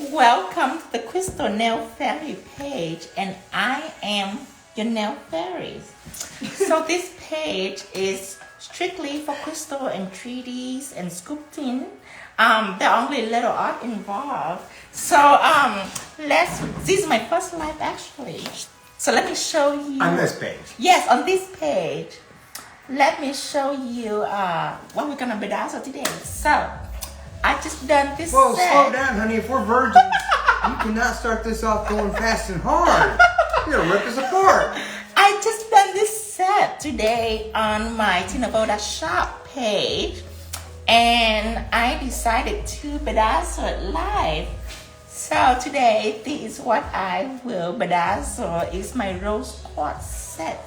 Welcome to the Crystal Nail Fairy page, and I am your nail fairy. So this page is strictly for crystal and treaties and sculpting. There are only little art involved. So this is my first live actually. So let me show you. On this page? Yes, on this page. Let me show you what we're gonna bedazzle today. So I just done this Whoa, set. slow down, honey. If we're virgins, you cannot start this off going fast and hard. You're gonna rip us apart. I just done this set today on my 𝑇ino_shop page, and I decided to bedazzle it live. So today, this is what I will bedazzle. It's my rose quartz set.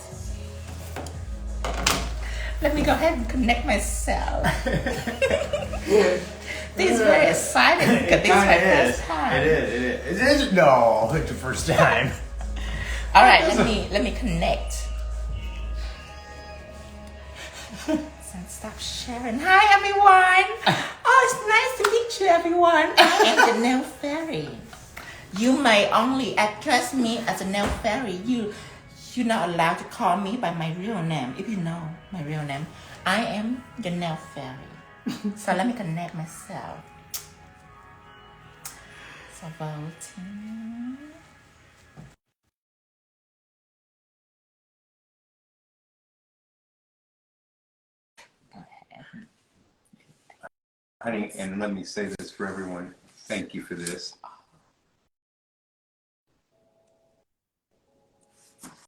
Let me go ahead and connect myself. This is very exciting because this is my first time. It is. No, it's the first time. All right, let me connect. Stop sharing. Hi everyone. Oh, it's nice to meet you, everyone. I am the nail fairy. You may only address me as a nail fairy. You're not allowed to call me by my real name. If you know my real name, I am the nail fairy. So let me connect myself. So voting. Honey, and let me say this for everyone. Thank you for this.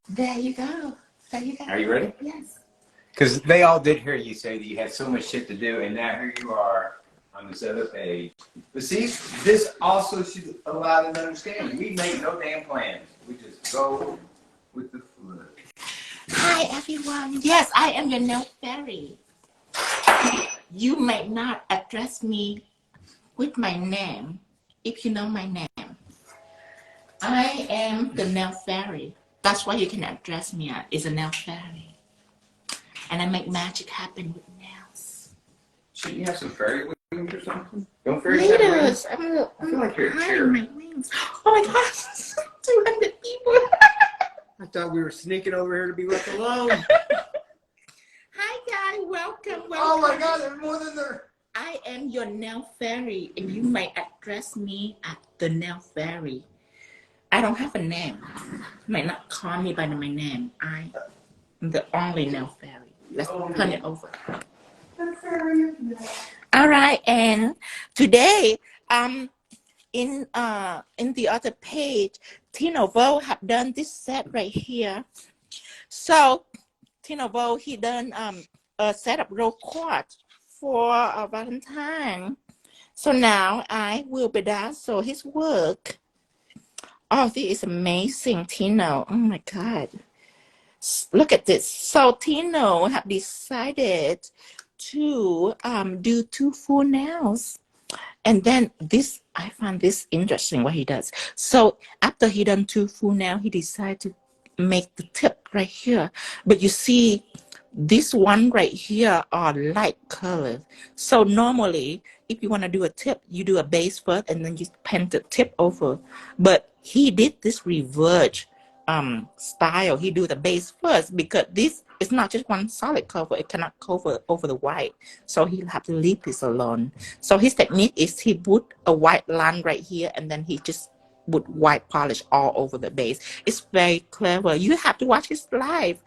There you go. There you go. Are you ready? Yes. Because they all did hear you say that you had so much shit to do, and now here you are on this other page. But see, this also should allow them to understand. We make no damn plans. We just go with the flow. Hi everyone. Yes, I am your nail fairy. You may not address me with my name if you know my name. I am the nail fairy. That's why you can address me as a nail fairy. And I make magic happen with nails. Shouldn't you have some fairy wings or something? Don't fairies have wings? I feel like you're a chair. My wings. Oh my gosh, 200 people. I thought we were sneaking over here to be left alone. Hi guys, welcome. Oh my God, there's more than there. I am your nail fairy, and you may address me as the nail fairy. I don't have a name. You might not call me by my name. I am the only nail fairy. Let's turn it over. All right, and today, in the other page, 𝗕𝙗𝙀𝗶 have done this set right here. So 𝗕𝙗𝙀𝗶, he done a set of rose quartz for Valentine. So now I will bedazzle his work. Oh, this is amazing, Tino. Oh my God. Look at this. So Tino have decided to do 2 full nails. And then this, I found this interesting what he does. So after he done 2 full nails, he decided to make the tip right here. But you see, this one right here are light colors. So normally, if you want to do a tip, you do a base first and then you paint the tip over. But he did this reverse style. He do the base first because this is not just one solid cover. It cannot cover over the white. So he'll have to leave this alone. So his technique is he put a white line right here and then he just put white polish all over the base. It's very clever. You have to watch his live.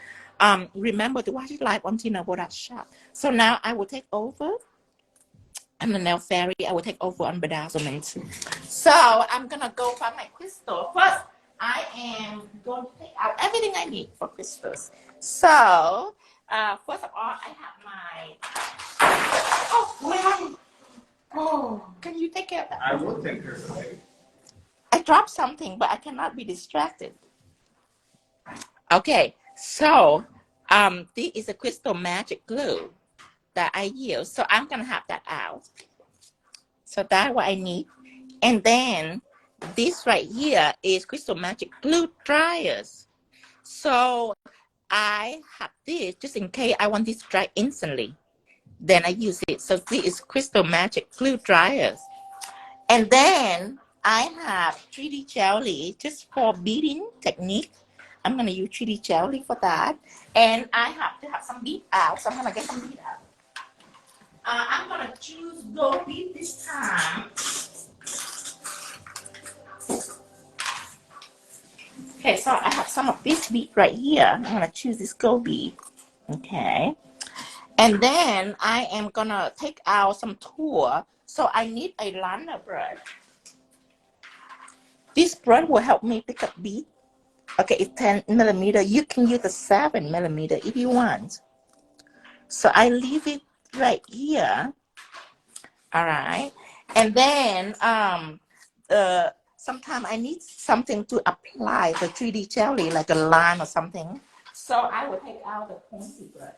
Remember to watch it live on 𝑇ino_shop. So now I will take over. I'm the nail fairy. I will take over on bedazzlement. So I'm gonna go find my crystal. First, I am going to take out everything I need for crystals. So first of all, I have my. Oh, can you take care of that? I will take care of it. I dropped something, but I cannot be distracted. Okay. So, this is a crystal magic glue that I use. So I'm gonna have that out. So that's what I need. And then this right here is crystal magic glue dryers. So I have this just in case I want this to dry instantly. Then I use it. So this is crystal magic glue dryers. And then I have 3D jelly just for beading technique. I'm going to use 3D jelly for that. And I have to have some bead out, so I'm going to get some bead out. I'm going to choose gold bead this time. Okay, so I have some of this bead right here. I'm going to choose this gold bead. Okay. And then I am going to take out some tool. So I need a liner brush. This brush will help me pick up bead. Okay, it's 10 millimeter. You can use the 7 millimeter if you want. So I leave it right here. All right. And then sometimes I need something to apply the 3D jelly, like a line or something. So I will take out the pointy brush.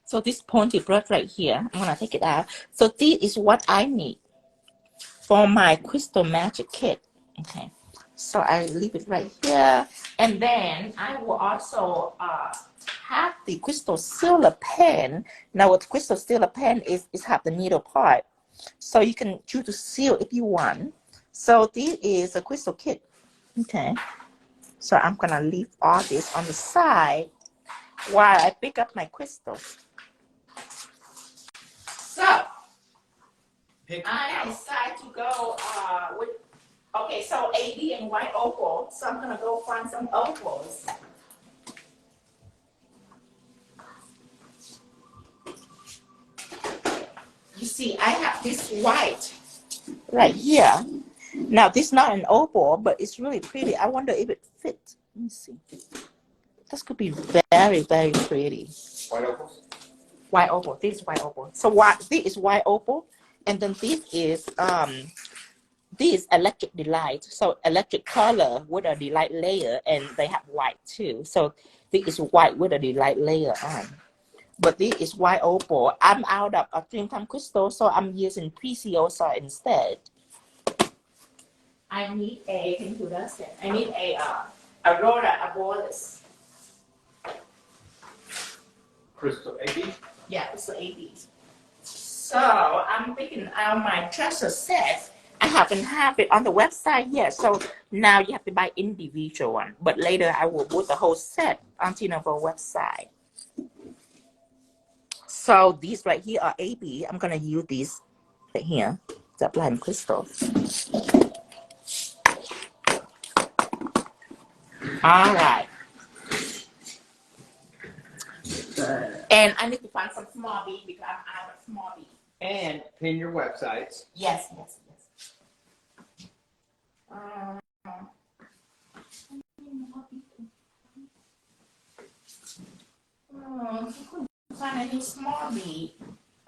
So this pointy brush right here, I'm gonna take it out. So this is what I need for my crystal magic kit. Okay. So I leave it right here. And then I will also have the crystal sealer pen. Now what crystal sealer pen is have the needle part. So you can choose to seal if you want. So this is a crystal kit. Okay. So I'm gonna leave all this on the side while I pick up my crystals. So I decide to go with, okay, so AB and white opal. So I'm gonna go find some opals. You see, I have this white right here. Now, this is not an opal, but it's really pretty. I wonder if it fits. Let me see. This could be very, very pretty. White opals? White opal. This is white opal. So this is white opal, and then this is electric delight. So electric color with a delight layer, and they have white too. So this is white with a delight layer on. But this is white opal. I'm out of a Dreamtime crystal, so I'm using preciosa instead. I need a, can you do that? I need a Aurora Borealis. Crystal AB? Yeah, it's the AB. So I'm picking out my treasure set. I haven't have it on the website yet, so now you have to buy individual one. But later I will put the whole set on Tino website. So these right here are AB. I'm gonna use these right here to apply in crystals. All right. And I need to find some small bead because I'm out of small bead. And pin your websites. Yes, yes, yes. I couldn't find any small bead.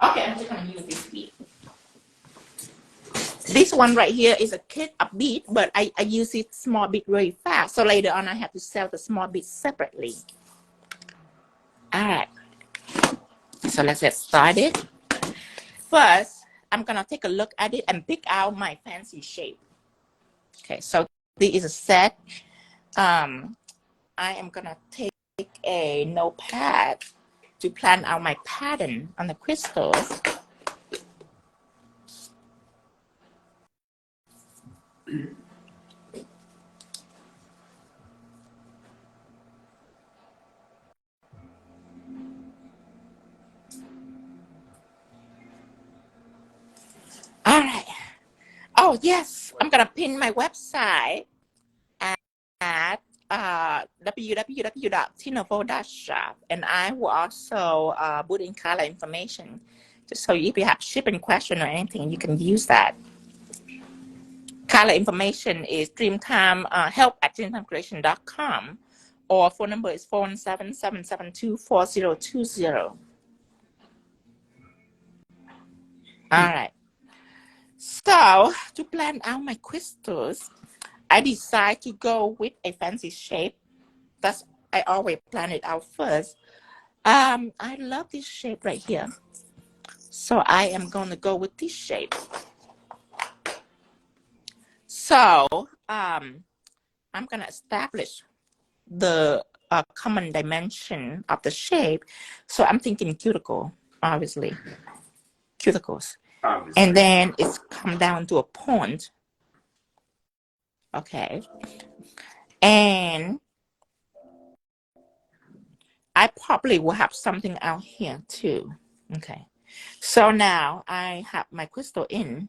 Okay, I'm just gonna use this bead. This one right here is a kit of bead, but I use it small bead really fast. So later on, I have to sell the small bead separately. All right. So let's get started. First, I'm gonna take a look at it and pick out my fancy shape. Okay, so this is a set. I am gonna take a notepad to plan out my pattern on the crystals. All right. Oh yes, I'm gonna pin my website at www.𝑇inovo.shop, and I will also put in color information, just so if you have shipping question or anything, you can use that. Color information is Dreamtime help@dreamtimecreation.com, or phone number is 417-772-4020. All right. So to plan out my crystals, I decide to go with a fancy shape. That's, I always plan it out first. I love this shape right here. So I am going to go with this shape. So I'm going to establish the common dimension of the shape. So I'm thinking cuticle, obviously. Cuticles. Obviously. And then it's come down to a point. Okay. And I probably will have something out here too. Okay. So now I have my crystal in.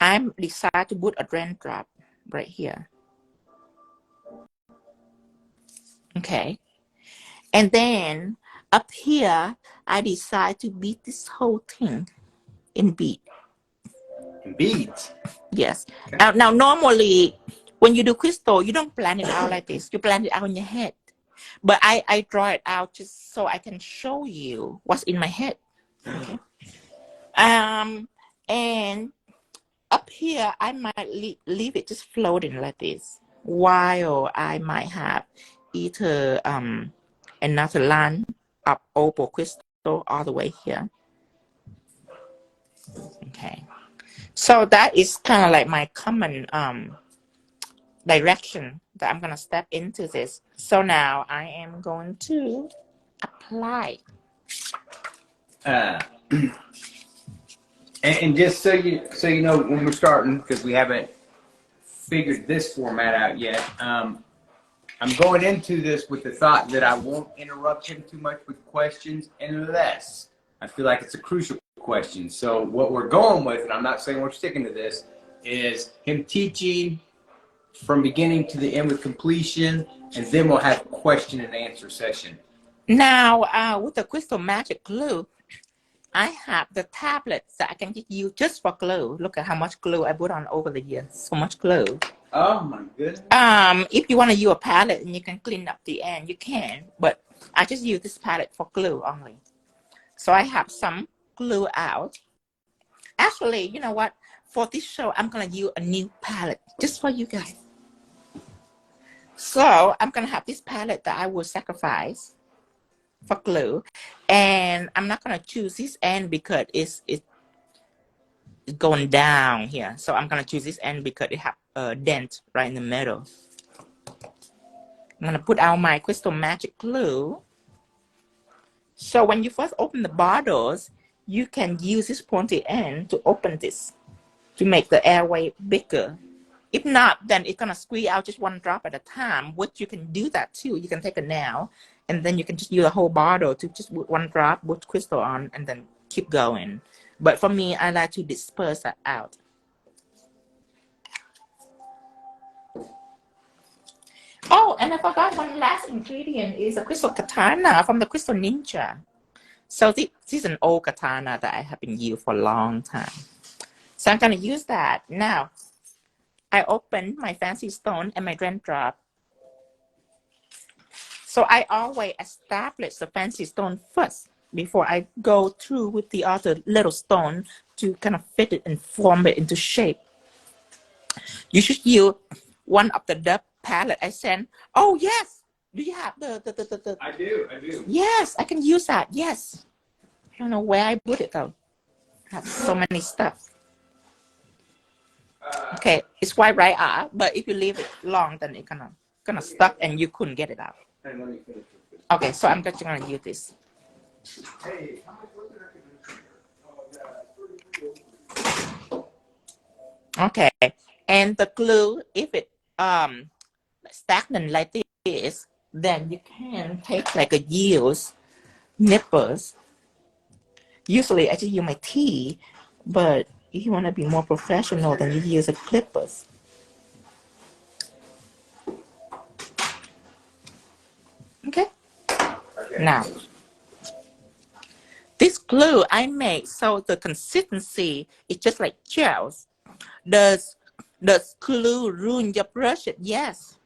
I'm decided to put a raindrop right here. Okay. And then up here, I decide to beat this whole thing in bead. Beads? Yes. Okay. Now normally, when you do crystal, you don't plan it out like this. You plan it out in your head. But I draw it out just so I can show you what's in my head. Okay. And up here, I might leave it just floating like this, while I might have either another line of opal crystal all the way here. Okay, so that is kind of like my common direction that I'm gonna step into this. So now I am going to apply. And just so you know, when we're starting, because we haven't figured this format out yet, I'm going into this with the thought that I won't interrupt him too much with questions unless I feel like it's a crucial question. So what we're going with, and I'm not saying we're sticking to this, is him teaching from beginning to the end with completion, and then we'll have question and answer session. Now, with the crystal magic glue, I have the tablets that I can use just for glue. Look at how much glue I put on over the years. So much glue. Oh my goodness. If you want to use a palette and you can clean up the end, you can. But I just use this palette for glue only. So I have some glue out. Actually, you know what? For this show, I'm going to use a new palette just for you guys. So I'm going to have this palette that I will sacrifice for glue, and I'm not going to choose this end because it's going down here. So I'm going to choose this end because it has a dent right in the middle. I'm going to put out my crystal magic glue. So when you first open the bottles, you can use this pointy end to open this to make the airway bigger. If not, then it's going to squeeze out just one drop at a time, which you can do that too. You can take a nail and then you can just use a whole bottle to just put one drop, put crystal on, and then keep going. But for me, I like to disperse that out. Oh, and I forgot one last ingredient is a crystal katana from the Crystal Ninja. So this is an old katana that I have been using for a long time. So I'm going to use that. Now, I open my fancy stone and my raindrop. So I always establish the fancy stone first before I go through with the other little stone to kind of fit it and form it into shape. You should use one of the palette I sent. Oh, yes. Do you have the... I do. Yes, I can use that. Yes. I don't know where I put it though. I have so many stuff. Okay, it's quite right, but if you leave it long, then it's gonna stuck and you couldn't get it out. Okay, so I'm just gonna use this. Okay, and the glue, if it stagnant like this, then you can take like a used nippers. Usually I just use my tea, but if you want to be more professional, then you use a clippers. Okay. Now, this glue I made, so the consistency is just like gels. Does glue ruin your brushes? Yes.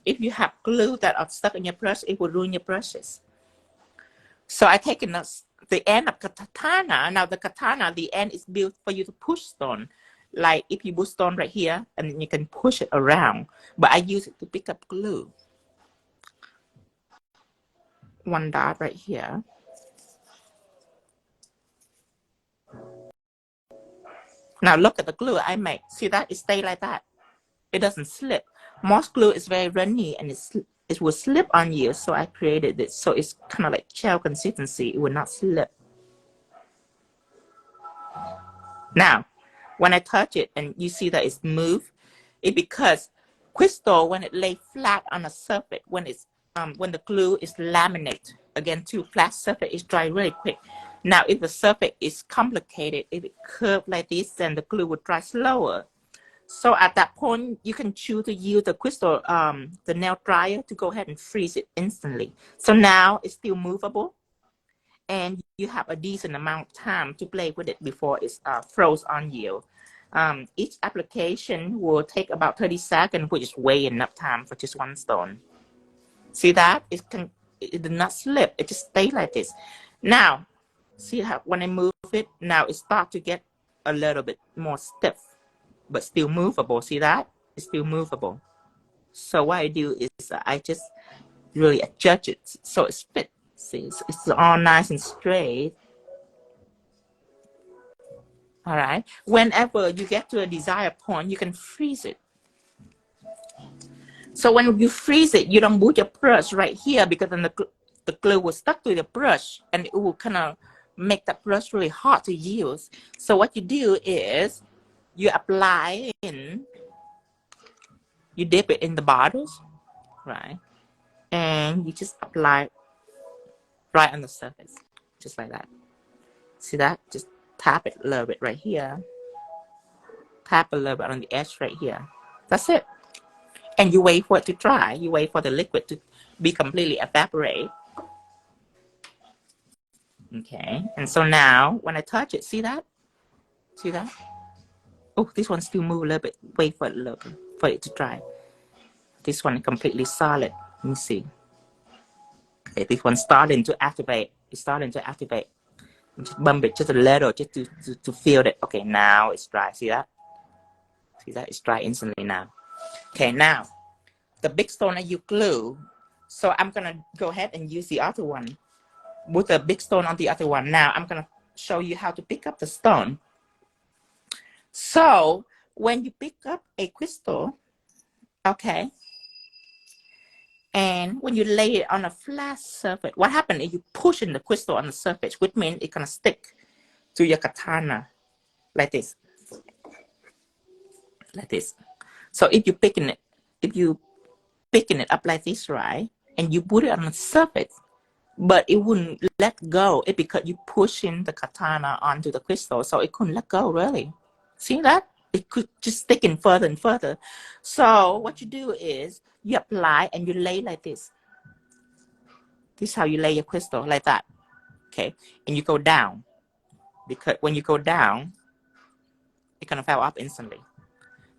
If you have glue that are stuck in your brush, it will ruin your brushes. So I taken the end of katana. Now the katana, the end is built for you to push stone. Like if you put stone right here, and then you can push it around. But I use it to pick up glue. One dot right here. Now look at the glue I make. See that? It stays like that. It doesn't slip. Most glue is very runny and it will slip on you. So I created this. So it's kind of like gel consistency. It will not slip. Now, when I touch it and you see that it's moved, it's because crystal, when it lay flat on a surface, when the glue is laminate, again, to flat surface, it dry really quick. Now, if the surface is complicated, if it curved like this, then the glue would dry slower. So at that point, you can choose to use the crystal, the nail dryer, to go ahead and freeze it instantly. So now it's still movable, and you have a decent amount of time to play with it before it's froze on you. Each application will take about 30 seconds, which is way enough time for just one stone. See that? It did not slip. It just stayed like this. Now, see how when I move it, now it starts to get a little bit more stiff, but still movable. See that? It's still movable. So what I do is I just really adjust it so it's fit. See, it's all nice and straight. All right. Whenever you get to a desired point, you can freeze it. So when you freeze it, you don't move your brush right here, because then the glue will stuck to the brush and it will kind of make that brush really hard to use. So what you do is you apply in, you dip it in the bottles, right? And you just apply right on the surface, just like that. See that? Just tap it a little bit right here. Tap a little bit on the edge right here. That's it. And you wait for it to dry. You wait for the liquid to be completely evaporate. Okay. And so now when I touch it, see that? See that? Oh, this one still move a little bit. Wait for it a little bit for it to dry. This one completely solid. Let me see. Okay, this one's starting to activate. It's starting to activate. Just bump it just a little, just to feel it. Okay, now it's dry. See that? See that? It's dry instantly now. Okay, now the big stone that you glue. So I'm gonna go ahead and use the other one with the big stone on the other one. Now I'm gonna show you how to pick up the stone. So when you pick up a crystal, okay, and when you lay it on a flat surface, what happens is you push in the crystal on the surface, which means it's gonna stick to your katana like this. Like this. So if you picking it up like this, right, and you put it on the surface, but it wouldn't let go, it because you pushing the katana onto the crystal, so it couldn't let go really. See that? It could just stick in further and further. So what you do is you apply and you lay like this. This is how you lay your crystal, like that. Okay, and you go down, because when you go down, it's gonna fall up instantly.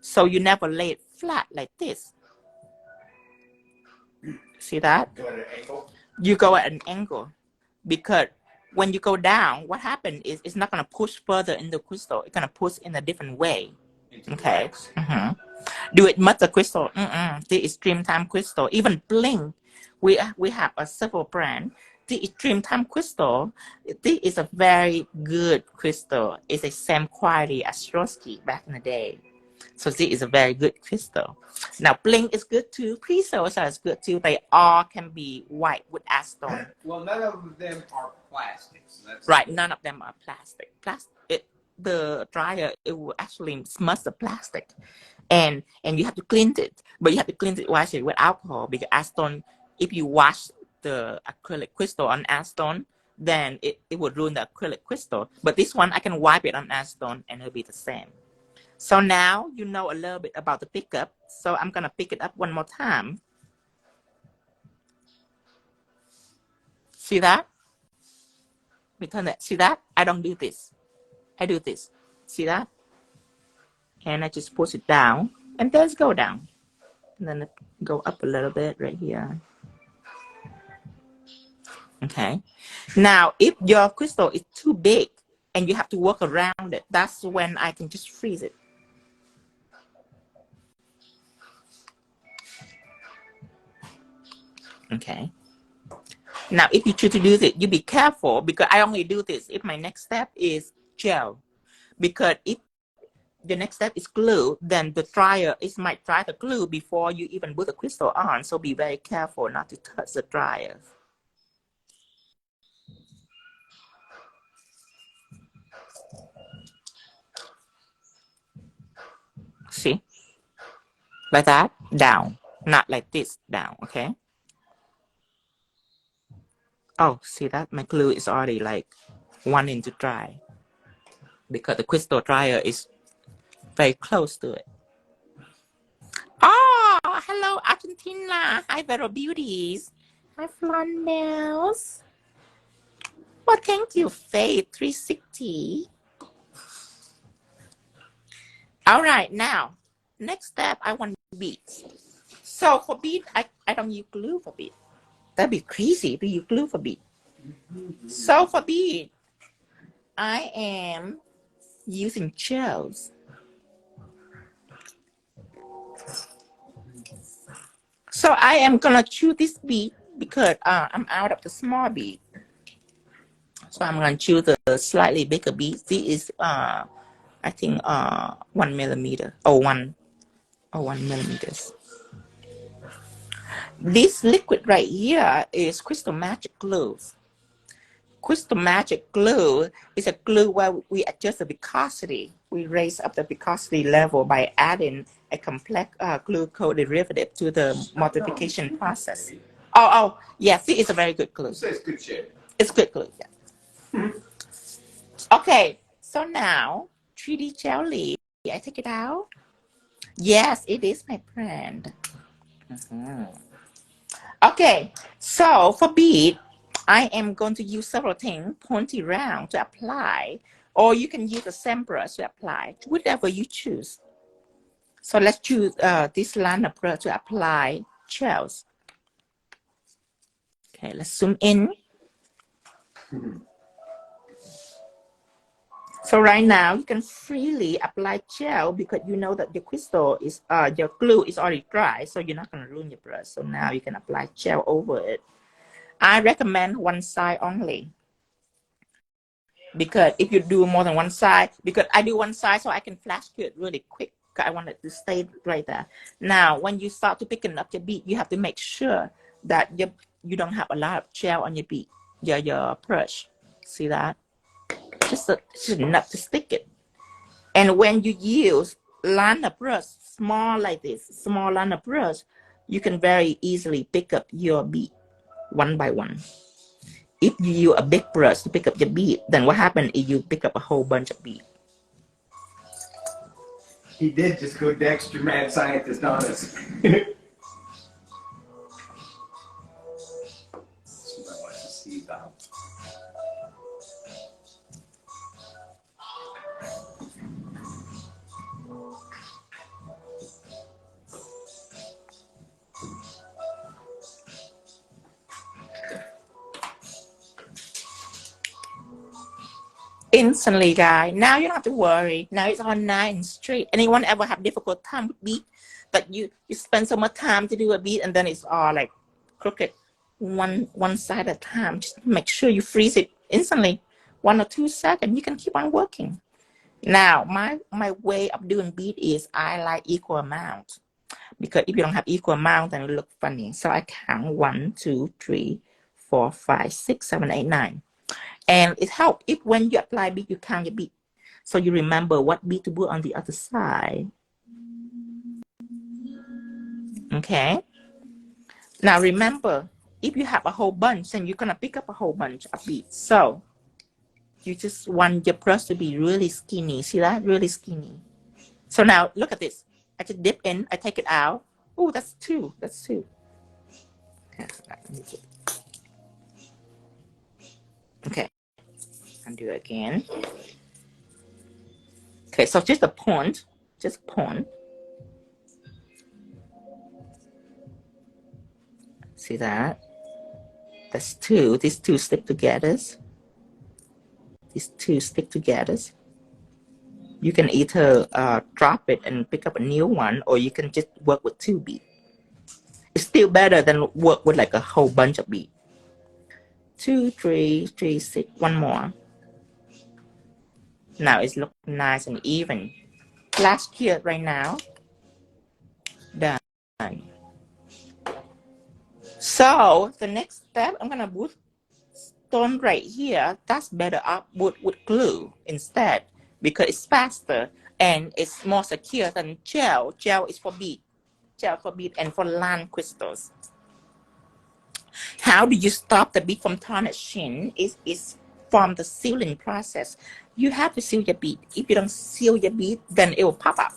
So you never lay it flat like this. See that? Go at an angle. You go at an angle, because when you go down, what happens is it's not going to push further in the crystal. It's going to push in a different way. Okay. Do it much the crystal. The Dreamtime crystal. Even Bling, we have a several brand. The Dreamtime crystal, this is a very good crystal. It's the same quality as Swarovski back in the day. So this is a very good crystal. Now Bling is good too. Crystals is good too. They all can be white with acetone. Well, none of them are plastics. That's right. None of them are plastic. The dryer, it will actually smudge the plastic, and you have to clean it. But you have to clean it, wash it with alcohol, because acetone, if you wash the acrylic crystal on acetone, then it would ruin the acrylic crystal. But this one, I can wipe it on acetone and it'll be the same. So now you know a little bit about the pickup. So I'm going to pick it up one more time. See that? Return that. See that? I don't do this. I do this. See that? And I just push it down. And then go down. And then go up a little bit right here. Okay. Now, if your crystal is too big and you have to work around it, that's when I can just freeze it. Okay. Now, if you choose to do this, you be careful, because I only do this if my next step is gel. Because if the next step is glue, then the dryer might dry the glue before you even put the crystal on. So be very careful not to touch the dryer. like that, down, not like this, down, okay? Oh, see that? My glue is already like wanting to dry because the crystal dryer is very close to it. Oh, hello, Argentina. Hi, Vero Beauties. Hi, Flannels. Well, thank you, Faith 360. All right, now, next step, I want beads. So for bead, I don't use glue for bead. That'd be crazy to use glue for bead. So for bead, I am using gels. So I am gonna choose this bead because I'm out of the small bead. So I'm gonna choose the slightly bigger bead. This is I think 1 millimeter or 1 millimeters. This liquid right here is Crystal Magic glue. Crystal Magic glue is a glue where we adjust the viscosity. We raise up the viscosity level by adding a complex glue co-derivative to the multiplication process. Oh, yes, it is a very good glue. So it's good shit. It's good glue, yeah. Okay, so now 3D jelly. I take it out. Yes, it is my friend. Okay, so for bead, I am going to use several things, pointy round to apply, or you can use the same brush to apply, whatever you choose. So let's choose this liner brush to apply gels. Okay, let's zoom in. So right now you can freely apply gel because you know that your crystal is your glue is already dry, so you're not going to ruin your brush. So now you can apply gel over it. I recommend one side only because if you do more than one side, because I do one side so I can flash it really quick. I want it to stay right there. Now, when you start to picking up your bead, you have to make sure that you don't have a lot of gel on your bead, your brush. See that? Just enough to stick it. And when you use liner brush, small like this, small liner brush, you can very easily pick up your bead one by one. If you use a big brush to pick up your bead, then what happens is you pick up a whole bunch of bead. He did just go Dexter mad scientist on us. Instantly, guys. Now you don't have to worry. Now it's all nice and straight. Anyone ever have difficult time with bead? But you spend so much time to do a bead and then it's all like crooked one side at a time. Just make sure you freeze it instantly. 1 or 2 seconds. You can keep on working. Now, my way of doing bead is I like equal amount. Because if you don't have equal amount, then it look funny. So I count 1, 2, 3, 4, 5, 6, 7, 8, 9. And it helps if when you apply bead, you count your bead. So you remember what bead to put on the other side. Okay. Now remember, if you have a whole bunch, then you're going to pick up a whole bunch of beads. So you just want your brush to be really skinny. See that? Really skinny. So now look at this. I just dip in. I take it out. Oh, that's 2. That's 2. Okay. Undo again. Okay, so just a point. Just point. See that? That's 2. These 2 stick together. These 2 stick together. You can either drop it and pick up a new one, or you can just work with 2 beads. It's still better than work with like a whole bunch of beads. 2, 3, 3, 6. One more. Now it's looking nice and even. Flash here right now. Done. So the next step, I'm gonna put stone right here. That's better up with glue instead because it's faster and it's more secure than gel. Gel is for bead. gel for bead and for land crystals. How do you stop the bead from tarnishing? Is from the sealing process. You have to seal your bead. If you don't seal your bead, then it will pop up.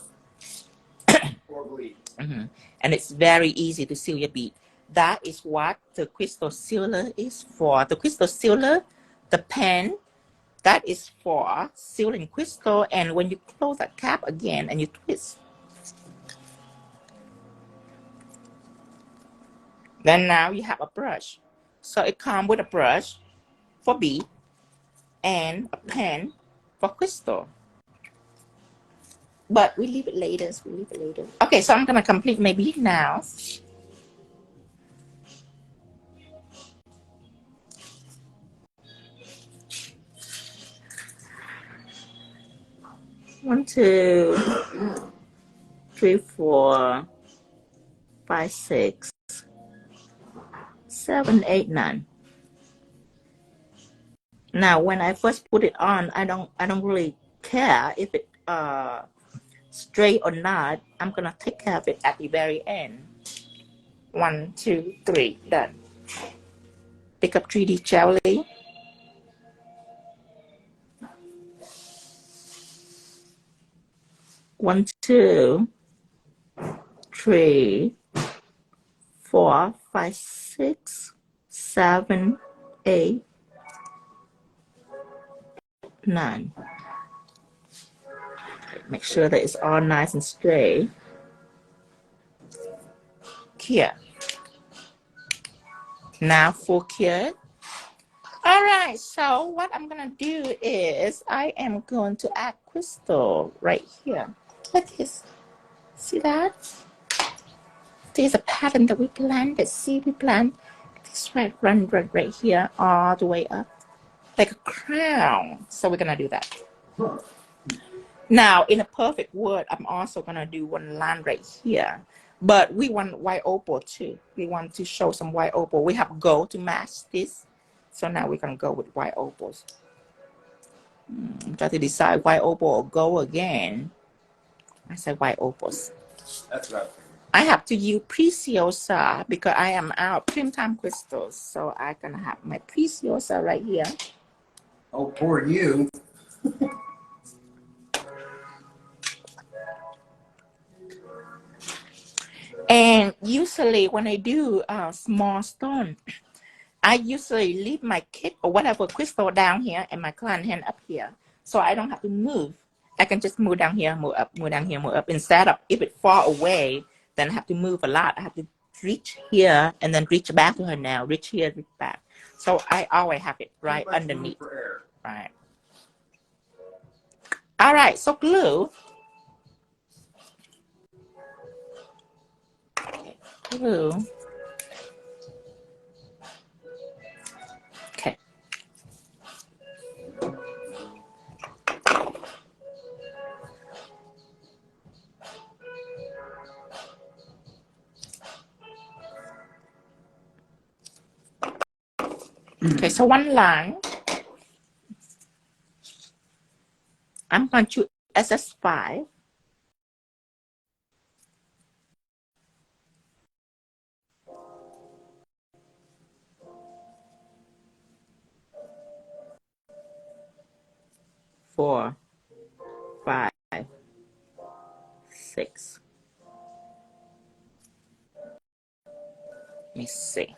Or bleed. And it's very easy to seal your bead. That is what the crystal sealer is for. The crystal sealer, the pen, that is for sealing crystal. And when you close that cap again and you twist, then now you have a brush. So it comes with a brush for bead and a pen for crystal. But we leave it later. Okay, so I'm gonna complete my bead now. One, 2, 3, 4, 5, 6, 7, 8, 9. Now, when I first put it on, I don't really care if it straight or not. I'm gonna take care of it at the very end. 1, 2, 3, done. Pick up 3D jelly. One, 2, 3, 4, 5, 6, 7, 8, 9. Make sure that it's all nice and straight. Here. Now full cured. All right, so what I'm gonna do is I am going to add crystal right here. Like this. See that? There's a pattern that we planted. See, we plant this right here all the way up like a crown. So we're gonna do that. Now, in a perfect world, I'm also gonna do one line right here. But we want white opal too. We want to show some white opal. We have gold to match this. So now we're gonna go with white opals. Try to decide white opal or gold again. I said white opals. That's right. I have to use preciosa because I am out Dreamtime crystals. So I'm gonna have my preciosa right here. Oh, poor you. And usually when I do a small stone, I usually leave my kit or whatever crystal down here and my client hand up here. So I don't have to move. I can just move down here, move up, move down here, move up. Instead of if it fall away, then I have to move a lot. I have to reach here and then reach back to her now. Reach here, reach back. So I always have it right underneath. Right. All right, so glue. Glue. Okay. Okay, so one line. I'm going to SS5. Four, 5, 6. Let me see.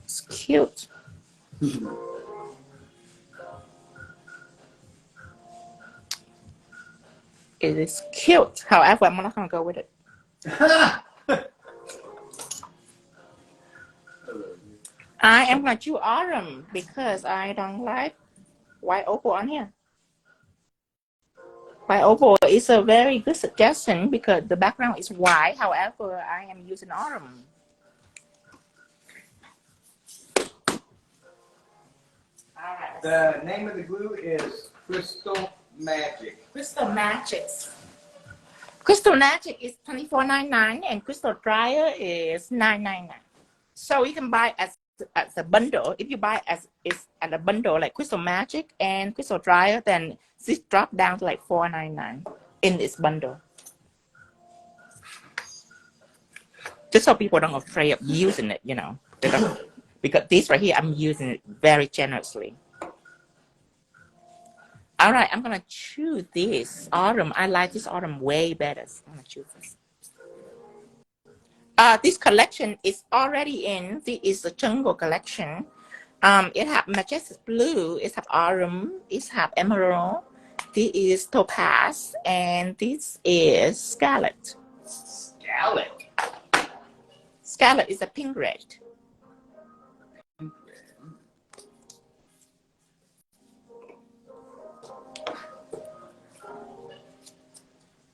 It's cute. It is cute. However, I'm not gonna go with it. I am going to do Aurum because I don't like white opal on here. White opal is a very good suggestion because the background is white. However, I am using Aurum. All right. The name of the glue is Crystal Magic. Crystal Magics. Crystal Magic is $24.99 and Crystal Dryer is $9.99. So you can buy as a bundle. If you buy as a bundle like Crystal Magic and Crystal Dryer, then this drop down to like $4.99 in this bundle. Just so people don't afraid of using it, you know. Because this right here, I'm using it very generously. All right, I'm gonna choose this Aurum. I like this Aurum way better. So I'm gonna choose this. This collection is already in. This is the jungle collection. It have majestic blue. It have Aurum. It have emerald. This is topaz, and this is scarlet. Scarlet is a pink red.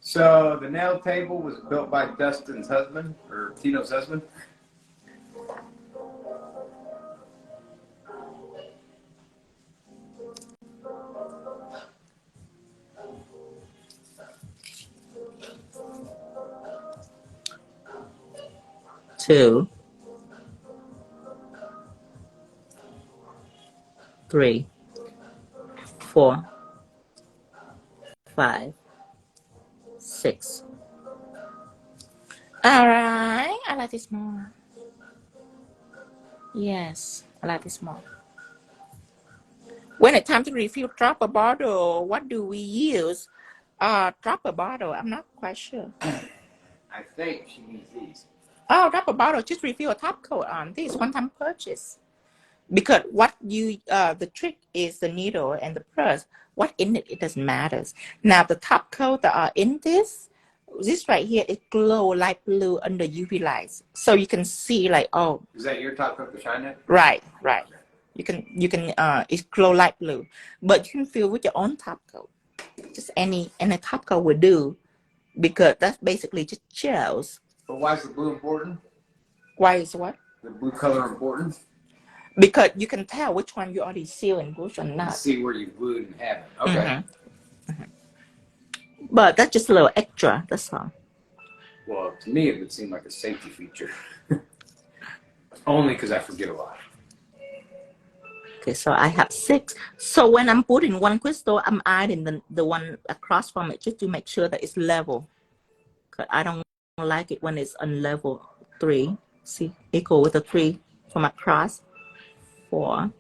So the nail table was built by Dustin's husband, or Tino's husband. Two, 3, 4, 5, 6. All right, I like this more. Yes, I like this more. When it's time to refill dropper bottle, what do we use? Dropper bottle, I'm not quite sure. I think she needs these. Oh, dropper bottle, just refill a top coat on this one-time purchase. Because what you, the trick is the needle and the purse. What in it, it doesn't matter. Now the top coat that are in this right here, it glow light blue under UV lights. So you can see like, oh. Is that your top coat to shine it? Right. You can, it glow light blue. But you can fill with your own top coat. Just any top coat will do. Because that's basically just gels. But why is the blue important? Why is what? The blue color important? Because you can tell which one you already seal and which one not. See where you glued and haven't. Okay. But that's just a little extra, that's all. Well, to me, it would seem like a safety feature. Only because I forget a lot. Okay, so I have 6. So when I'm putting one crystal, I'm adding the one across from it just to make sure that it's level. Because I don't like it when it's unlevel. 3. See, equal with a 3 from across. 4.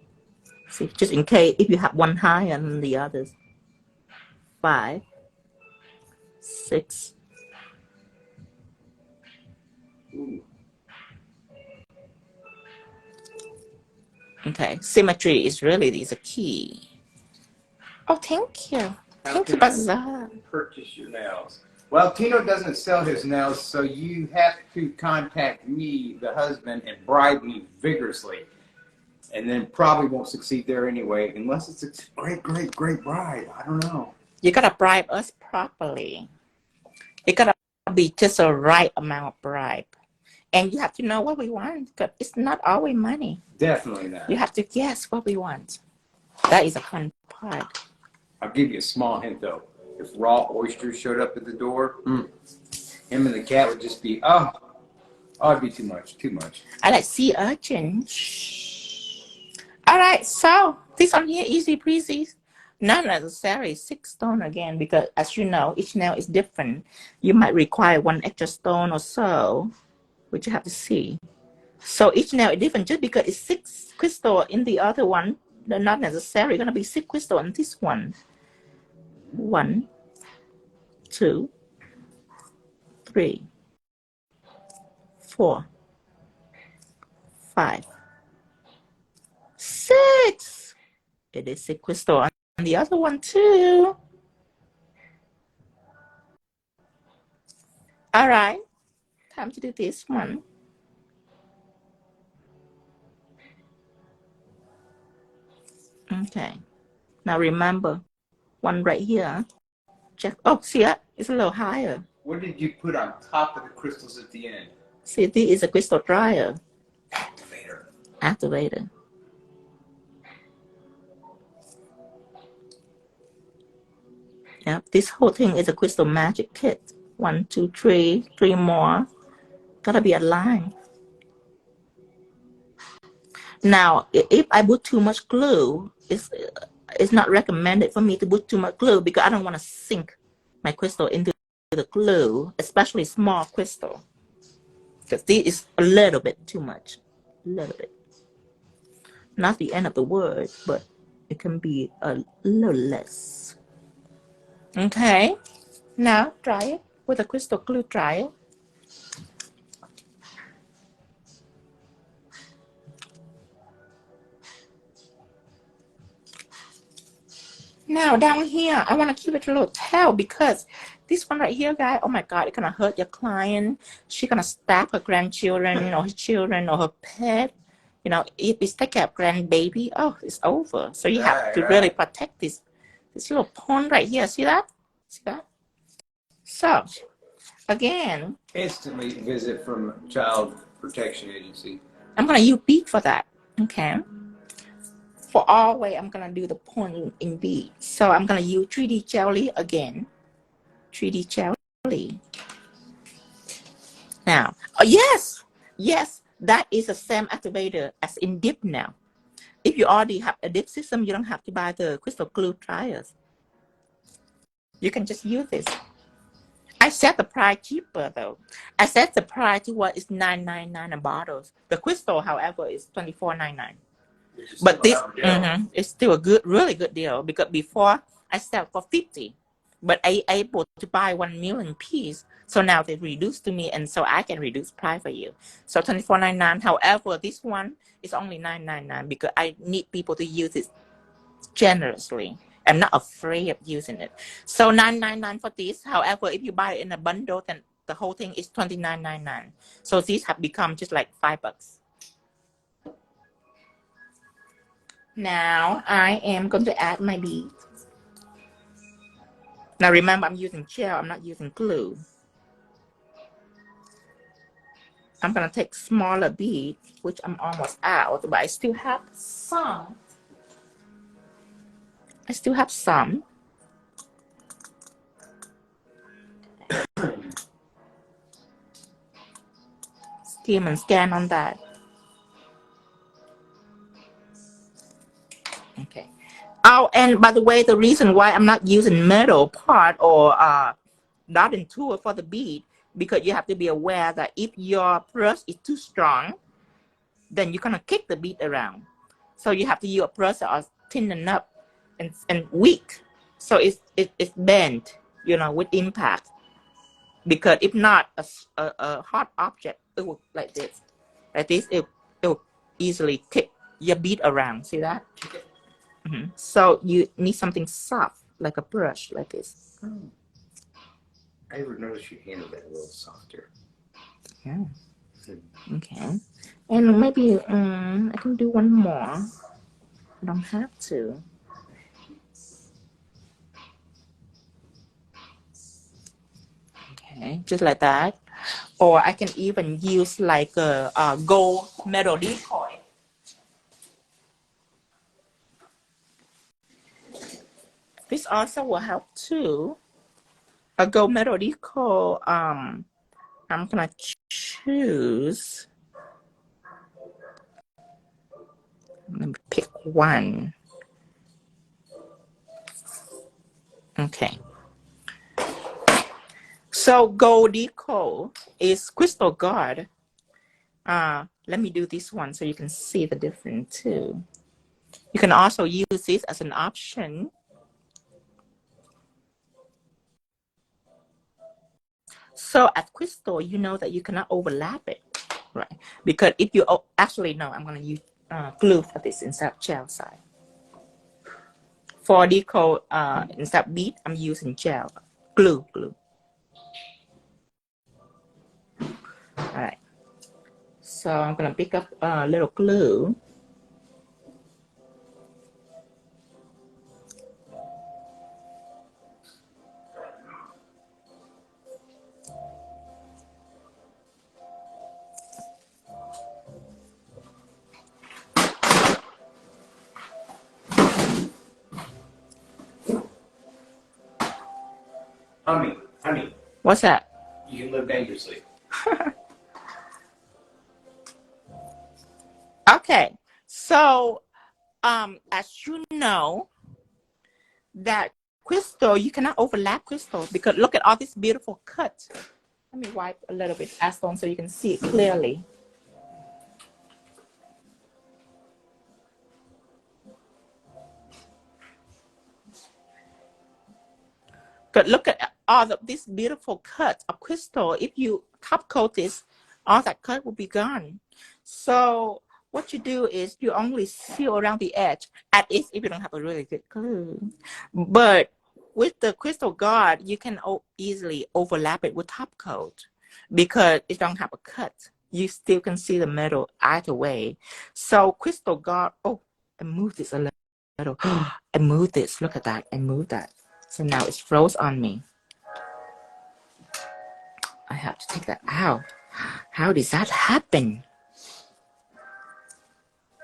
See, just in case if you have one higher than the others. 5. 6. Ooh. Okay, symmetry is a key. Oh, thank you. Thank you, Bazaar. Purchase your nails. Well, Tino doesn't sell his nails, so you have to contact me, the husband, and bribe me vigorously. And then probably won't succeed there anyway, unless it's a great bride. I don't know. You gotta bribe us properly. It gotta be just the right amount of bribe. And you have to know what we want, because it's not always money. Definitely not. You have to guess what we want. That is a fun part. I'll give you a small hint, though. If raw oysters showed up at the door, him and the cat would just be, it'd be too much. I like sea urchin. All right, so this on here, easy breezy. Not necessary 6 stone again, because as you know, each nail is different. You might require 1 extra stone or so, which you have to see. So each nail is different. Just because it's 6 crystal in the other one, they're not necessarily going to be 6 crystal in this one. 1, 2, 3, 4, 5, 6. It is 6 crystal on the other one too. All right, time to do this one. Okay, now remember, one right here. Check. Oh, see it? It's a little higher. What did you put on top of the crystals at the end? See, this is a crystal dryer. Activator. Yeah, this whole thing is a crystal magic kit. 1, 2, 3, 3 more. Gotta be a line. Now, if I put too much glue, it's not recommended for me to put too much glue because I don't want to sink my crystal into the glue, especially small crystal. Because this is a little bit too much. A little bit. Not the end of the word, but it can be a little less. Okay. Now, dry it with a crystal glue dryer. Now down here, I want to keep it a little tail because this one right here, guy, oh my God, it's going to hurt your client. She's going to stab her grandchildren or her children or her pet. You know, if it's take care of grandbaby, oh, it's over. So you have to really protect this little pawn right here. See that? See that? So, again. Instantly visit from Child Protection Agency. I'm going to use bead for that. Okay. For all way, I'm going to do the point in bead. So I'm going to use 3D jelly again. 3D jelly. Now, oh, yes, that is the same activator as in dip now. If you already have a dip system, you don't have to buy the crystal glue dryers. You can just use this. I set the price cheaper though. I set the price to what is $9.99 a bottle. The crystal, however, is $24.99. But this is still a good, really good deal because before I sell for $50, but I able to buy 1 million piece. So now they reduced to me, and so I can reduce price for you. So $24.99. However, this one is only $9.99 because I need people to use it generously. I'm not afraid of using it. So $9.99 for this. However, if you buy it in a bundle, then the whole thing is $29.99. So these have become just like $5. Now I am going to add my bead. Now remember, I'm using gel, I'm not using glue. I'm going to take smaller bead, which I'm almost out, but I still have some. Skim and scan on that. Okay. Oh, and by the way, the reason why I'm not using metal part or dotting tool for the bead, because you have to be aware that if your brush is too strong, then you're gonna kick the bead around. So you have to use a brush that is thin enough and weak, so it's bent, you know, with impact. Because if not, a hard object, it will like this, it will easily kick your bead around. See that? So you need something soft, like a brush, like this. Oh. I ever noticed you handle that a little softer. Yeah. Okay. And maybe I can do one more. I don't have to. Okay, just like that. Or I can even use like a gold metal decoy. This also will help too. A gold metal decoy. I'm gonna choose. Let me pick one. Okay. So gold decoy is crystal guard. Let me do this one so you can see the difference too. You can also use this as an option. So at crystal, you know that you cannot overlap it, right? Because if you actually no, I'm going to use glue for this instead of gel side. For deco, instead of bead, I'm using gel, glue. All right. So I'm going to pick up a little glue. Honey. What's that? You can live dangerously. Okay. So, as you know, that crystal, you cannot overlap crystal because look at all this beautiful cut. Let me wipe a little bit acetone so you can see it clearly. But look at all of this beautiful cut of crystal. If you top coat this, all that cut will be gone. So what you do is you only seal around the edge, at least if you don't have a really good glue. But with the crystal guard, you can easily overlap it with top coat because it don't have a cut. You still can see the metal either way. So crystal guard, oh, I moved this a little. I moved this, look at that, I moved that. So now it's froze on me. I have to take that out. How does that happen?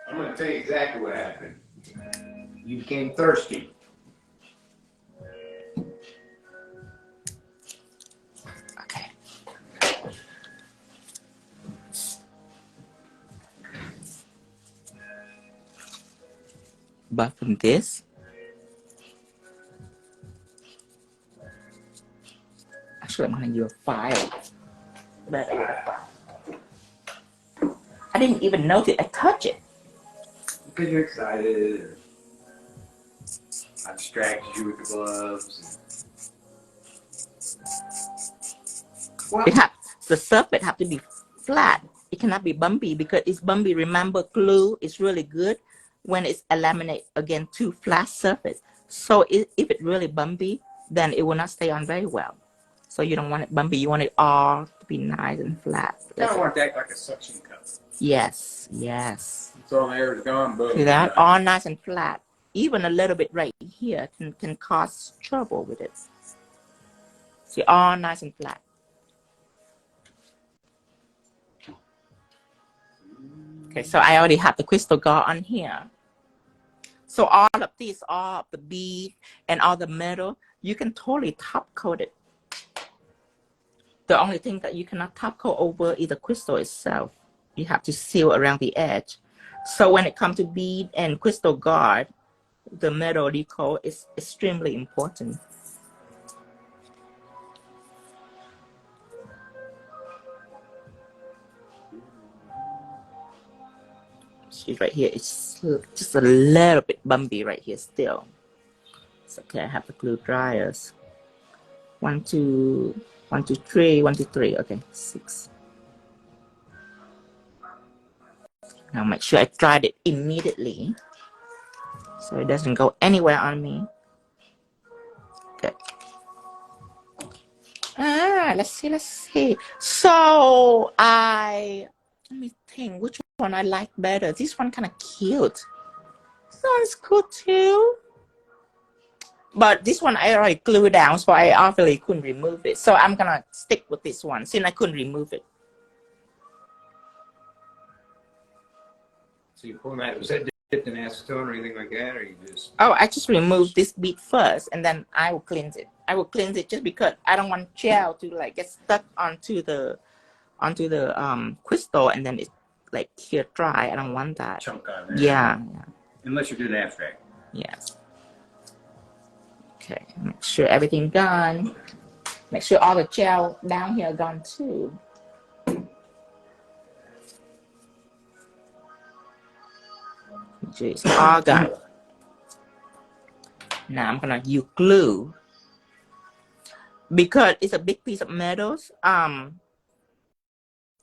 I'm going to tell you exactly what happened. You became thirsty. Okay. But from this, actually I'm going to use a file. I didn't even notice I touched it. Because you're excited. I distracted you with the gloves. Well, the surface have to be flat. It cannot be bumpy because it's bumpy. Remember, glue is really good when it's laminate against two flat surface. So if it's really bumpy, then it will not stay on very well. So you don't want it bumpy. You want it all to be nice and flat. You don't want that like a suction cup. Yes, yes. So the air is gone, boom. See that? All nice and flat. Even a little bit right here can cause trouble with it. See, all nice and flat. Okay, so I already have the crystal guard on here. So all of these, all of the bead and all the metal, you can totally top coat it. The only thing that you cannot top coat over is the crystal itself. You have to seal around the edge. So when it comes to bead and crystal guard, the metal deco is extremely important. See right here, it's just a little bit bumpy right here still. It's okay, I have the glue dryers. 1, 2, 1, 2, 3, 1, 2, 3. Okay, 6. Now make sure I dried it immediately so it doesn't go anywhere on me. Good. Let's see. So let me think which one I like better. This one kind of cute. This one's cool too. But this one I already glued down, so I obviously couldn't remove it. So I'm gonna stick with this one since I couldn't remove it. So you pull that, was that dipped in acetone or anything like that, or you just? Oh, I just removed this bead first, and then I will cleanse it. I will cleanse it just because I don't want gel to like get stuck onto the crystal, and then it's like here dry. I don't want that. Chunk on there. Yeah. Unless you're doing abstract. Yes. Okay. Make sure everything gone. Make sure all the gel down here gone too. It's all gone. Now I'm gonna use glue because it's a big piece of metals.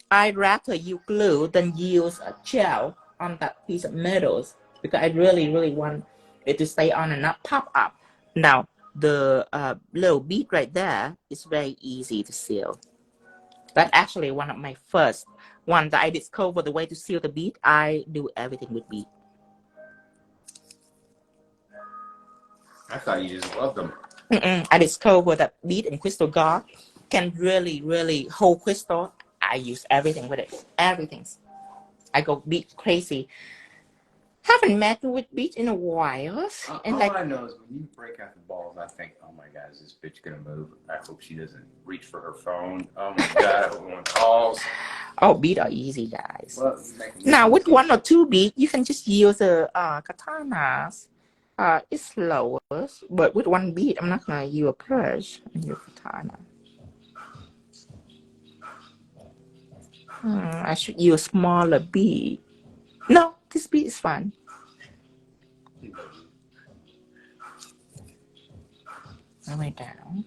I'd rather use glue than use a gel on that piece of metals because I really want it to stay on and not pop up. Now the little bead right there is very easy to seal. That's actually one of my first one that I discovered the way to seal the bead. I do everything with bead. I thought you just loved them. I discovered that bead and crystal guard can really hold crystal. I use everything with it. Everything. I go bead crazy. Haven't met with bead in a while. And all I know is when you break out the balls, I think, oh my God, is this bitch gonna move? I hope she doesn't reach for her phone. Oh my God, I hope no one calls. Oh, bead are easy, guys. Well, Now, with 1 or 2 bead, you can just use the katanas. It's slower, but with 1 bead, I'm not gonna use a brush and use katana. I should use smaller bead. No, this bead is fine. Way down.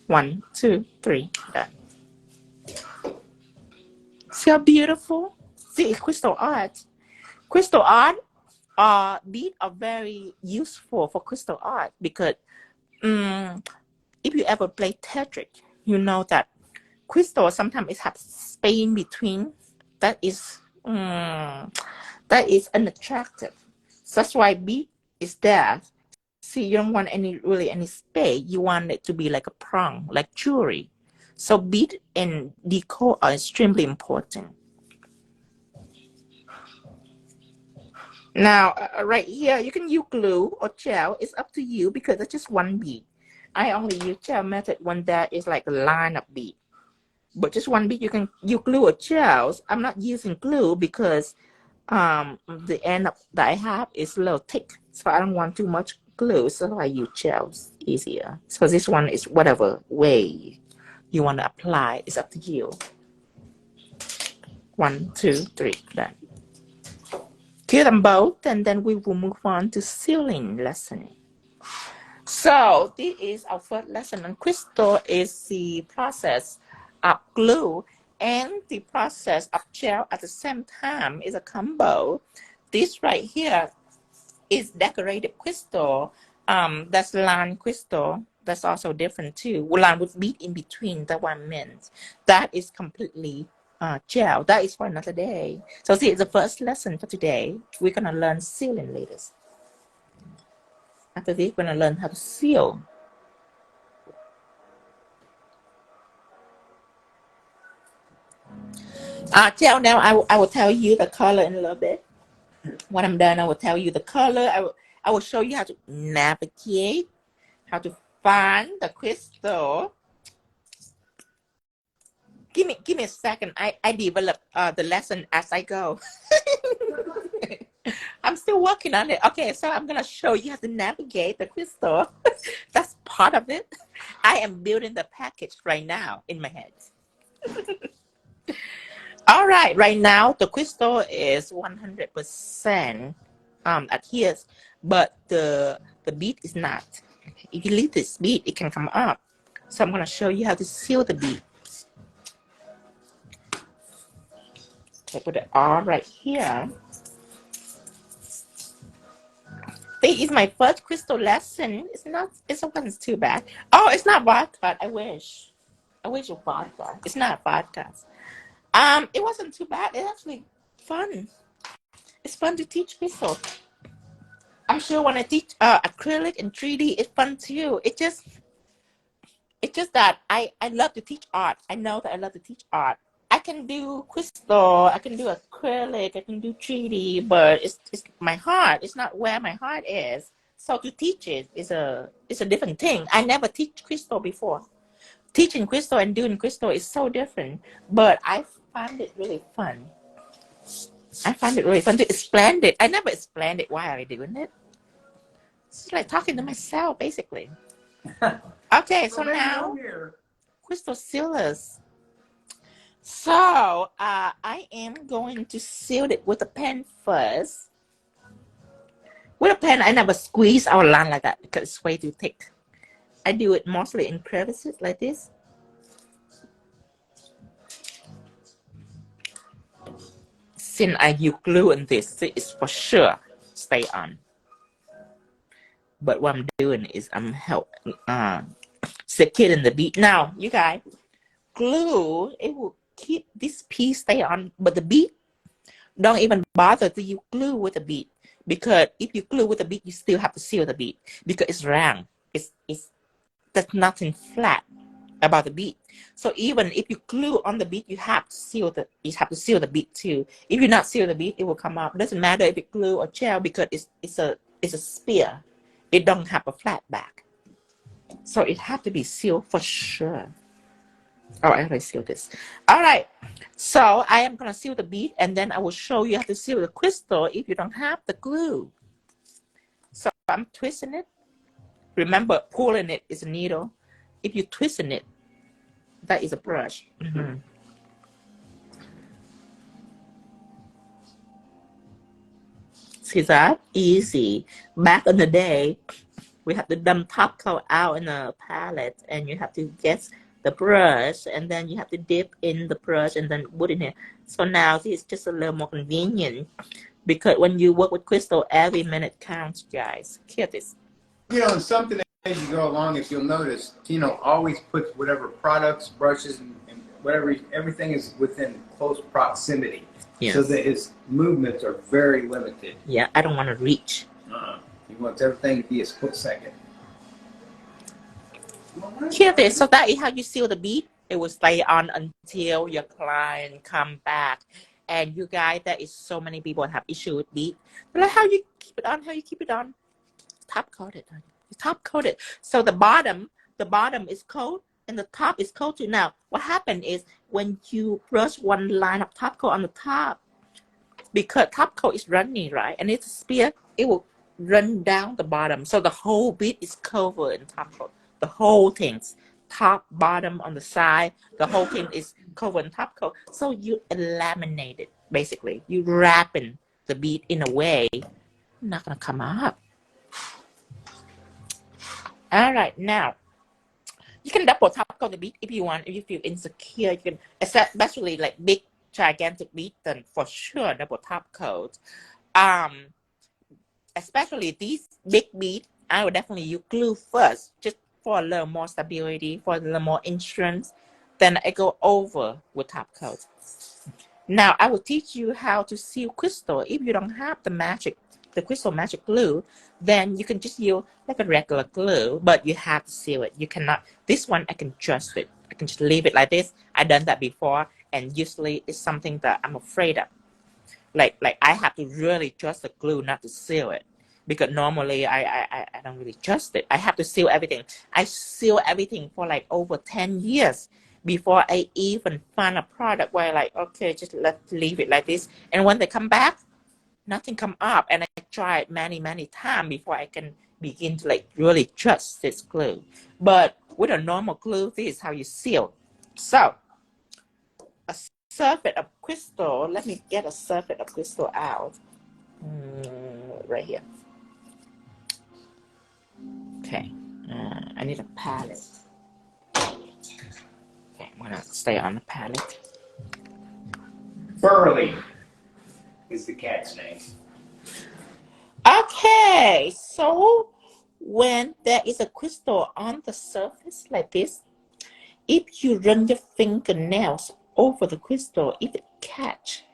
1, 2, 3, done. See how beautiful? See, it's crystal art. Crystal art, beads are very useful for crystal art because if you ever play Teardrop, you know that crystal sometimes it has space in between. That is unattractive. So that's why bead is there. See, you don't want any space. You want it to be like a prong, like jewelry. So bead and decor are extremely important. Now, right here, you can use glue or gel. It's up to you because it's just 1 bead. I only use gel method when there is like a line of bead. But just 1 bead, you can use glue or gels. I'm not using glue because the end that I have is a little thick. So I don't want too much glue. So I use gels, easier. So this one is whatever way you want to apply. It's up to you. 1, 2, 3, done. Kill them both, and then we will move on to sealing lesson. So this is our first lesson on crystal. Is the process of glue and the process of gel at the same time. Is a combo. This right here is decorated crystal. That's line crystal. That's also different too. Line with bead in between. That one meant that is completely gel. That is for another day. So see, it's the first lesson for today. We're gonna learn sealing later. After this, we're gonna learn how to seal. Gel now. I will tell you the color in a little bit. When I'm done, I will tell you the color. I will show you how to navigate, how to find the crystal. Give me a second. I develop the lesson as I go. I'm still working on it. Okay, so I'm gonna show you how to navigate the crystal. That's part of it. I am building the package right now in my head. All right now the crystal is 100% adheres, but the bead is not. If you leave this bead, it can come up. So I'm gonna show you how to seal the bead. Okay, put it all right here. This is my first crystal lesson. It wasn't too bad. Oh, it's not vodka. I wish it was vodka. It's not vodka. It wasn't too bad. It's actually fun. It's fun to teach crystal. I'm sure when I teach acrylic and 3D, it's fun too. It's just that I love to teach art. I know that I love to teach art. I can do crystal, I can do acrylic, I can do 3D, but it's my heart. It's not where my heart is. So to teach it is a different thing. I never teach crystal before. Teaching crystal and doing crystal is so different, but I find it really fun. I find it really fun to explain it. I never explained it why I'm doing it. It's like talking to myself, basically. Okay, so now crystal sealers. So I am going to seal it with a pen first. With a pen, I never squeeze our line like that because it's way too thick. I do it mostly in crevices like this. Since I use glue in this, it's for sure stay on. But what I'm doing is I'm helping securing the bead. Now, you guys, glue, it will keep this piece stay on, but the bead, don't even bother to use glue with the bead, because if you glue with the bead, you still have to seal the bead because it's round. There's nothing flat about the bead. So even if you glue on the bead, you have to seal the bead too. If you not seal the bead, it will come up. It doesn't matter if it's glue or gel because it's a spear. It don't have a flat back. So it have to be sealed for sure. Oh, I already sealed this. All right. So I am going to seal the bead, and then I will show you how to seal the crystal if you don't have the glue. So I'm twisting it. Remember, pulling it is a needle. If you twisting it, that is a brush. See that? Easy. Back in the day, we have to dump top coat out in a palette, and you have to get the brush, and then you have to dip in the brush and then put in here. So now it's just a little more convenient, because when you work with crystal, every minute counts, guys. Hear this. You know, something as you go along, if you'll notice, Tino always puts whatever products, brushes, and whatever, everything is within close proximity. Yes. So that his movements are very limited. Yeah, I don't want to reach. He wants everything to be a split second. Hear this. So that is how you seal the bead. It will stay on until your client come back. And you guys, there is so many people have issue with bead. Like, how you keep it on? How you keep it on? Top coated. Top coated. So the bottom is cold and the top is cold too. Now, what happened is when you brush one line of top coat on the top, because top coat is runny, right? And it's a spear, it will run down the bottom. So the whole bead is covered in top coat. The whole thing's top, bottom, on the side, the whole thing is covered in top coat. So you laminate it, basically. You wrapping the bead in a way, not gonna come up. All right, now you can double top coat the bead if you want. If you feel insecure, you can, especially like big gigantic bead, then for sure double top coat. Especially these big bead, I would definitely use glue first, just for a little more stability, for a little more insurance. Then I go over with top coat. Now I will teach you how to seal crystal. If you don't have the crystal magic glue, then you can just use like a regular glue, but you have to seal it. You cannot. This one I can trust it. I can just leave it like this. I've done that before, and usually it's something that I'm afraid of. Like I have to really trust the glue not to seal it, because normally I don't really trust it. I have to seal everything. I seal everything for like over 10 years before I even find a product where like, okay, just leave it like this. And when they come back, nothing come up. And I tried many times before I can begin to like really trust this glue. But with a normal glue, this is how you seal. So a surface of crystal, let me get a surface of crystal out. Right here. Okay, I need a palette. Okay, I'm gonna stay on the palette. Burley is the cat's name. Okay, so when there is a crystal on the surface like this, if you run your fingernails over the crystal, if it catch,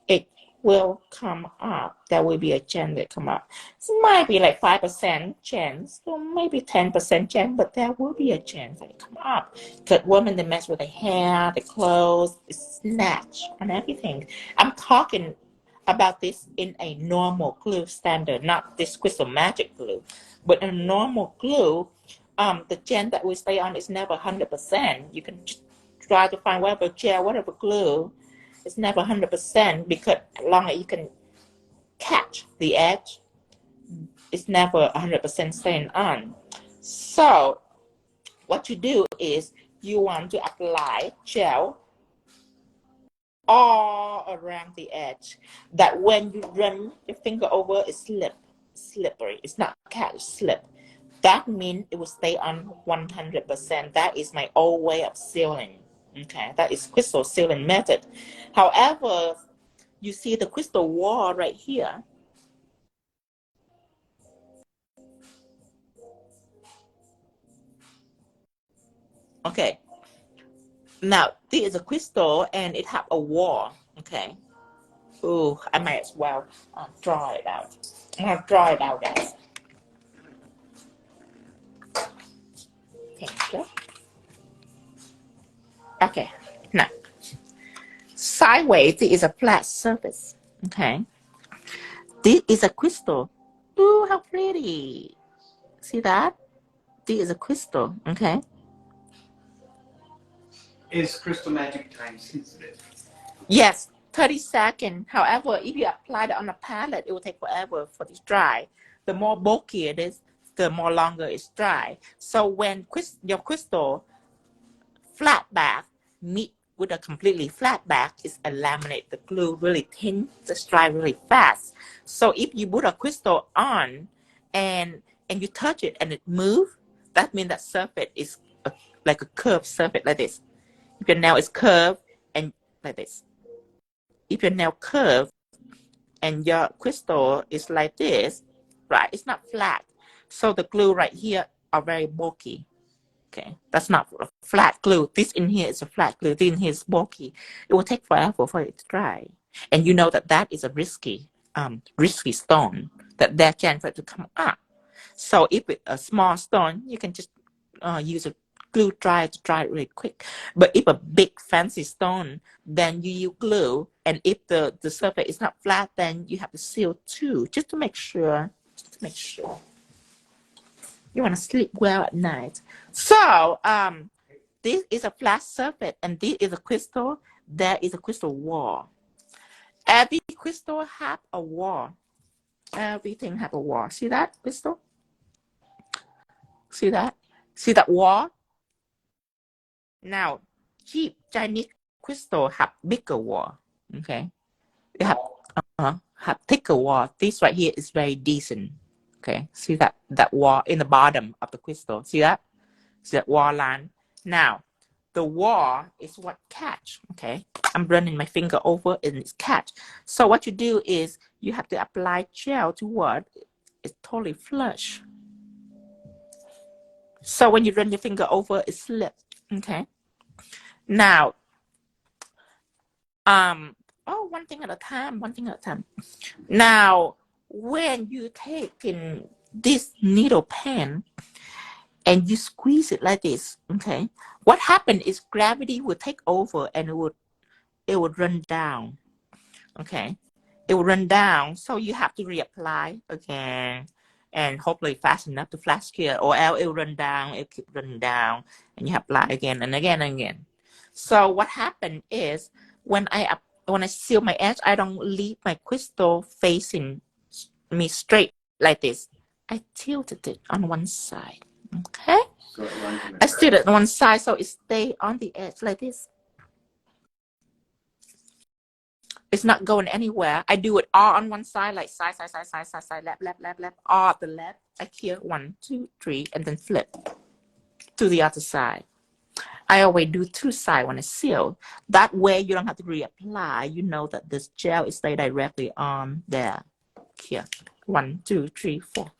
it will come up. There will be a chance that come up. It might be like 5% chance, or maybe 10% chance, but there will be a chance that it come up. Because women, they mess with the hair, the clothes, the snatch, and everything. I'm talking about this in a normal glue standard, not this crystal magic glue, but a normal glue. The chance that will stay on is never 100%. You can try to find whatever gel, whatever glue. It's never 100%, because as long as you can catch the edge, it's never 100% staying on. So what you do is you want to apply gel all around the edge, that when you run your finger over, it's slippery. It's not catch, slip. That means it will stay on 100%. That is my old way of sealing. Okay, that is crystal sealing method. However, you see the crystal wall right here. Okay, now this is a crystal and it have a wall. Okay, ooh, I might as well draw it out. I'm gonna draw it out, guys. Thank you. Okay, now sideways, this is a flat surface. Okay, this is a crystal. Ooh, how pretty. See that? This is a crystal, okay? Is crystal magic time sensitive? Yes, 30 seconds. However, if you apply it on a palette, it will take forever for it to dry. The more bulky it is, the more longer it's dry. So when your crystal flat back meet with a completely flat back, is a laminate. The glue really thin, just dry really fast. So if you put a crystal on and you touch it and it move, that means that surface is like a curved surface like this. If your nail is curved and like this. If your nail curved and your crystal is like this, right? It's not flat. So the glue right here are very bulky. Okay, that's not a flat glue. This in here is a flat glue. This in here is bulky. It will take forever for it to dry. And you know that that is a risky stone, that there's chance for it to come up. So if it's a small stone, you can just use a glue dryer to dry it really quick. But if a big fancy stone, then you use glue. And if the surface is not flat, then you have to seal too, just to make sure. You want to sleep well at night. So this is a flat surface, and this is a crystal. There is a crystal wall. Every crystal have a wall. Everything have a wall. See that crystal? See that? See that wall? Now, cheap Chinese crystal have bigger wall. Okay, they have thicker wall. This right here is very decent. Okay, see that wall in the bottom of the crystal. See that? See that wall line? Now, the wall is what catch. Okay, I'm running my finger over and it's catch. So what you do is you have to apply gel to what? It's totally flush. So when you run your finger over, it slips. Okay. Now, one thing at a time. Now, when you take in this needle pen and you squeeze it like this, okay, what happened is gravity will take over and it would run down. Okay, it will run down, so you have to reapply again, and hopefully fast enough to flash clear, or else it will run down, it keep running down, and you apply again and again and again. So what happened is when I seal my edge, I don't leave my crystal facing me straight like this. I tilted it on one side. Okay, so I tilted it on one side so it stay on the edge like this. It's not going anywhere. I do it all on one side, like side, left, all the left. I here 1, 2, 3, and then flip to the other side. I always do 2 sides when I seal. That way you don't have to reapply. You know that this gel is stay directly on there. Here, 1, 2, 3, 4.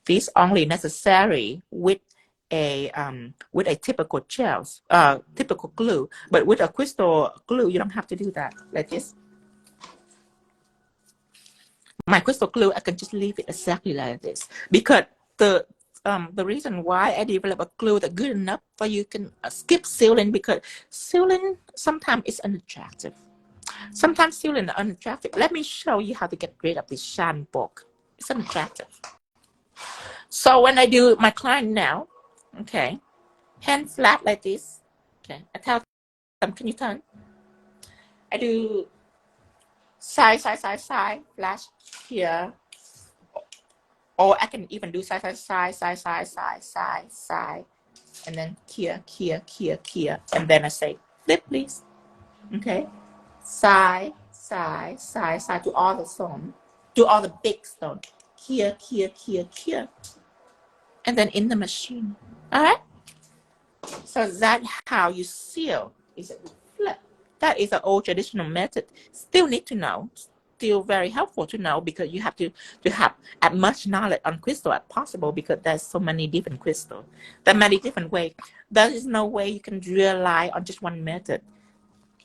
This only necessary with a typical gels, typical glue. But with a crystal glue, you don't have to do that like this. My crystal glue, I can just leave it exactly like this, because the reason why I develop a glue that's good enough for you can skip sealing, because sealing sometimes is unattractive. Sometimes sealing is unattractive. Let me show you how to get rid of this shine bulk. It's unattractive. So when I do my client now, okay, hand flat like this. Okay, I tell them, can you turn? I do side, flash here. Or I can even do side, and then here. And then I say, flip, please. Okay. Side to all the stone. To all the big stone. Here. And then in the machine. All right. So that's how you seal. Is it flip? That is an old traditional method. Still need to know. Still very helpful to know, because you have to have as much knowledge on crystal as possible, because there's so many different crystals. There are many different ways. There is no way you can rely on just one method.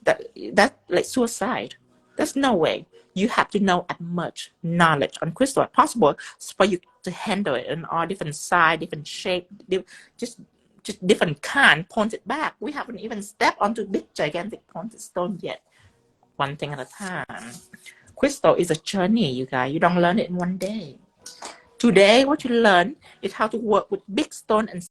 That's like suicide. There's no way. You have to know as much knowledge on crystal as possible for you to handle it in all different size, different shape, just different kind, pointed back. We haven't even stepped onto big gigantic pointed stone yet. One thing at a time. Crystal is a journey, you guys. You don't learn it in one day. Today, what you learn is how to work with big stone and